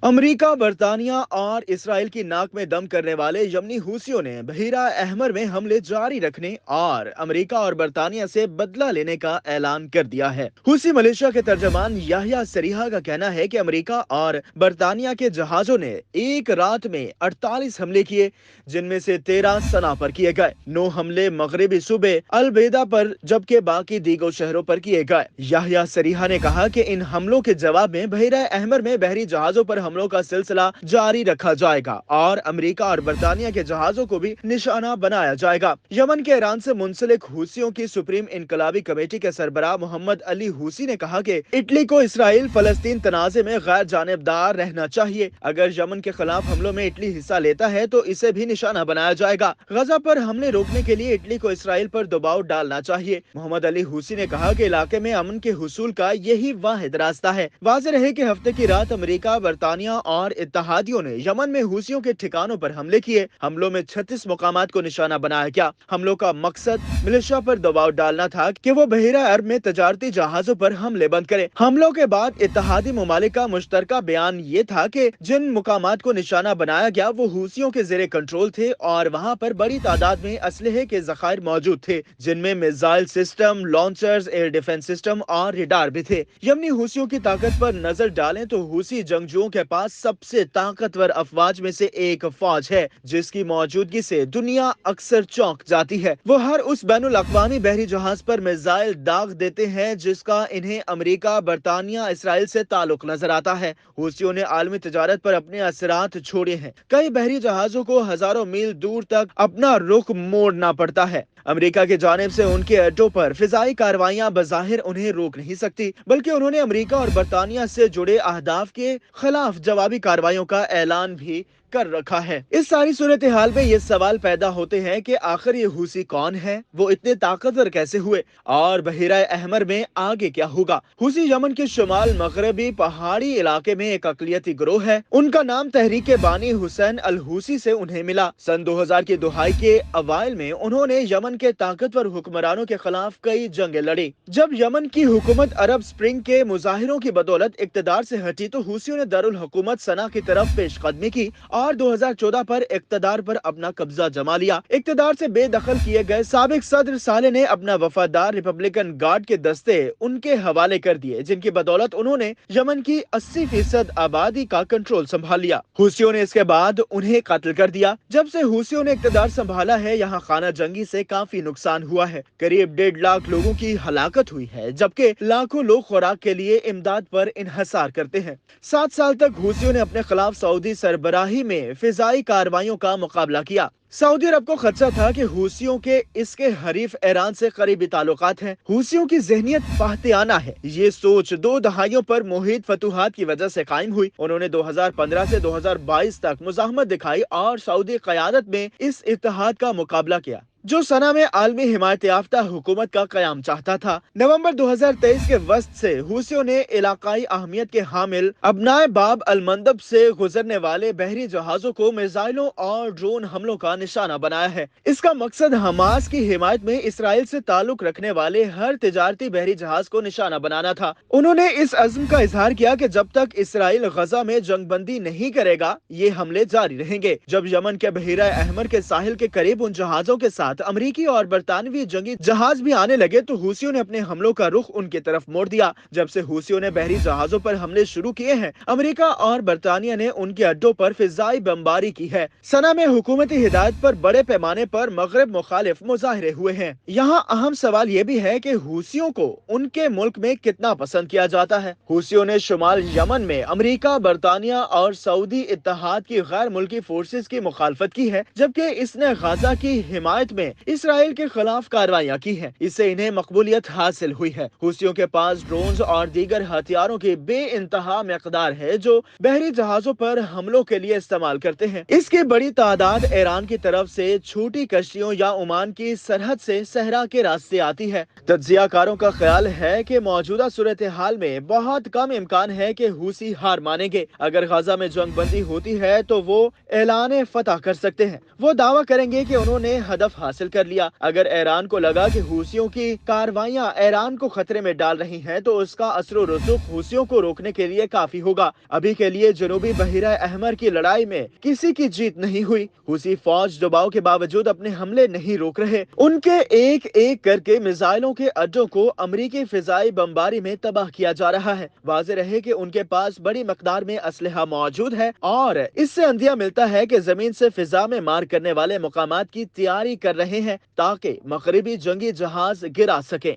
America, बरतानिया और Israel की नाक में दम करने वाले यमनी हूसियों ने बहीरा अहमर में हमले जारी रखने और अमेरिका और बरतानिया से बदला लेने का ऐलान कर दिया है। हूसी मिलिशिया के तर्जमान याहिया सरीहा का कहना है कि अमेरिका और बरतानिया के जहाजों ने एक रात में 48 हमले किए, जिनमें से 13 सना पर किए गए। 9 हमले मगरबी सूबे अलबेदा पर, जबकि बाकी दीगो शहरों पर किए गए। याहिया सरीहा ने कहा कि इन हमलों के जवाब में बहीरा अहमर में बहरी जहाजों पर हमलों का सिलसिला जारी रखा जाएगा और अमेरिका और बरतानिया के जहाजों को भी निशाना बनाया जाएगा। यमन के ईरान से मुंसलिक हूसियों की सुप्रीम इनकलाबी कमेटी के सरबराह मोहम्मद अली हूसी ने कहा कि इटली को इसराइल फलस्तीन तनाजे में गैर जानिबदार रहना चाहिए। अगर यमन के खिलाफ हमलों में इटली हिस्सा लेता है तो इसे भी निशाना बनाया जाएगा। गजा पर हमले रोकने के लिए इटली को इसराइल पर दबाव डालना चाहिए। मोहम्मद अली हूसी ने कहा कि इलाके में अमन के हुसूल का यही वाहिद रास्ता है। वाज़ेह रहे कि हफ्ते की रात अमेरिका, बरतानिया और इत्तहादियों ने यमन में हूसियों के ठिकानों पर हमले किए। हमलों में 36 मुकामात को निशाना बनाया गया। हमलों का मकसद मिलिशिया पर दबाव डालना था कि वो बहीरा अरब में तजारती जहाजों पर हमले बंद करे। हमलों के बाद इत्तहादी ममालिक का मुश्तरका बयान ये था कि जिन मुकामात को निशाना बनाया गया वो हूसियों के जेरे कंट्रोल थे और वहाँ पर बड़ी तादाद में असलहे के जखायर मौजूद थे, जिनमें missile system, launchers, air defence system और रिडार भी थे। यमनी हूसियों की ताकत पर नजर डालें तो हूसी जंगजुओं के पास सबसे ताकतवर अफवाज में से एक फौज है, जिसकी मौजूदगी से दुनिया अक्सर चौंक जाती है। वो हर उस बैनुल अक़वामी बहरी जहाज पर मिसाइल दाग देते हैं जिसका इन्हें अमेरिका, बरतानिया, इसराइल से ताल्लुक नजर आता है। हूसियों ने आलमी तिजारत पर अपने असरात छोड़े हैं। कई बहरी जहाजों को हजारों मील दूर तक अपना रुख मोड़ना पड़ता है। अमेरिका की जानिब से उनके अड्डों पर फिजाई कार्रवाइयां बज़ाहिर उन्हें रोक नहीं सकती, बल्कि उन्होंने अमेरिका और बरतानिया से जुड़े अहदाफ के खिलाफ जवाबी कार्रवाइयों का ऐलान भी कर रखा है। इस सारी सूरत हाल में ये सवाल पैदा होते हैं कि आखिर ये हूसी कौन है, वो इतने ताकतवर कैसे हुए और बहीरा अहमर में आगे क्या होगा। हूसी यमन के शुमाल मगरबी पहाड़ी इलाके में एक अकलियती गिरोह है। उनका नाम तहरीक बानी हुसैन अल हूसी से उन्हें मिला। सन 2000 की दुहाई के अवाइल में उन्होंने यमन के ताकतवर हुक्मरानों के खिलाफ कई जंगें लड़ी। जब यमन की हुकूमत अरब स्प्रिंग के मुजाहिरों की बदौलत इक्तदार से हटी तो हूसियों ने दारुल हुकूमत सना की तरफ पेशकदमी की और 2014 पर इक्तदार पर अपना कब्जा जमा लिया। इक्तदार से बेदखल किए गए साबिक सदर साले ने अपना वफादार रिपब्लिकन गार्ड के दस्ते उनके हवाले कर दिए, जिनकी बदौलत उन्होंने यमन की 80% आबादी का कंट्रोल संभाल लिया। हूसियों ने इसके बाद उन्हें कत्ल कर दिया। जब से हूसियों ने इक्तदार संभाला है, यहाँ खाना जंगी से काफी नुकसान हुआ है। करीब 1.5 लाख लोगों की हलाकत हुई है, जबकि लाखों लोग खुराक के लिए इमदाद पर इन्हसार करते हैं। 7 साल तक हूसियों ने अपने खिलाफ सऊदी सरबराही में फिजाई कार्रवाइयों का मुकाबला किया। सऊदी अरब को खदशा था कि हूसियों के इसके हरीफ ईरान से करीबी ताल्लुकात हैं। हूसियों की ज़हनियत फाहतियाना है। ये सोच 2 दहाइयों पर मुहित फतूहात की वजह से कायम हुई। उन्होंने 2015 से 2022 तक मुज़ाहमत दिखाई और सऊदी क़यादत में इस इत्तेहाद का मुकाबला किया, जो सना में आलमी हिमायत याफ्ता हुकूमत का कयाम चाहता था। नवंबर 2023 के वस्त से हूसियों ने इलाकाई अहमियत के हामिल अबनाए बाब अल मंदब से गुजरने वाले बहरी जहाजों को मिसाइलों और ड्रोन हमलों का निशाना बनाया है। इसका मकसद हमास की हिमायत में इसराइल से ताल्लुक रखने वाले हर तिजारती बहरी जहाज को निशाना बनाना था। उन्होंने इस अज़्म का इजहार किया कि जब तक इसराइल गजा में जंगबंदी नहीं करेगा, ये हमले जारी रहेंगे। जब यमन के बहीरा अहमर के साहिल के करीब उन जहाजों के साथ अमेरिकी और बरतानवी जंगी जहाज भी आने लगे तो हूसियों ने अपने हमलों का रुख उनकी तरफ मोड़ दिया। जब से हूसियों ने बहरी जहाजों पर हमले शुरू किए हैं, अमेरिका और बरतानिया ने उनके अड्डों पर फिजाई बमबारी की है। सना में हुकूमती हिदायत पर बड़े पैमाने पर मगरब मुखालिफ मुजाहरे हुए हैं। यहाँ अहम सवाल ये भी है कि हूसियों को उनके मुल्क में कितना पसंद किया जाता है। हूसियों ने शुमाल यमन में अमेरिका, बरतानिया और सऊदी इत्तेहाद की गैर मुल्की फोर्सेज की मुखालफत की है, जबकि इसने गाजा की हिमायत में इसराइल के खिलाफ कार्रवाइयां की हैं। इससे इन्हें मकबूलियत हासिल हुई है। हूसियों के पास ड्रोन्स और दीगर हथियारों की बेइंतहा मकदार है, जो बहरी जहाजों पर हमलों के लिए इस्तेमाल करते हैं। इसकी बड़ी तादाद ईरान की तरफ से छोटी कश्तियों या ओमान की सरहद से सहरा के रास्ते आती है। तज्जियाकारों का ख्याल है कि मौजूदा सूरत हाल में बहुत कम इम्कान है कि हूसी हार मानेंगे। अगर गाजा में जंग बंदी होती है तो वो ऐलान फतह कर सकते हैं। वो दावा करेंगे कि उन्होंने हदफ हासिल कर लिया। अगर ईरान को लगा कि हूसियों की कार्रवाइयां ईरान को खतरे में डाल रही हैं, तो उसका असर रसूख हूसियों को रोकने के लिए काफी होगा। अभी के लिए जनूबी बहिरा अहमर की लड़ाई में किसी की जीत नहीं हुई। हूसी फौज दबाव के बावजूद अपने हमले नहीं रोक रहे। उनके एक एक करके मिसाइलों के अड्डों को अमरीकी फिजाई बमबारी में तबाह किया जा रहा है। वाज़ेह रहे कि उनके पास बड़ी मकदार में असलहा मौजूद है और इससे अंदिया मिलता है कि जमीन से फिजा में मार करने वाले मुकामात की तैयारी कर रहे हैं ताकि मगरबी जंगी जहाज गिरा सके।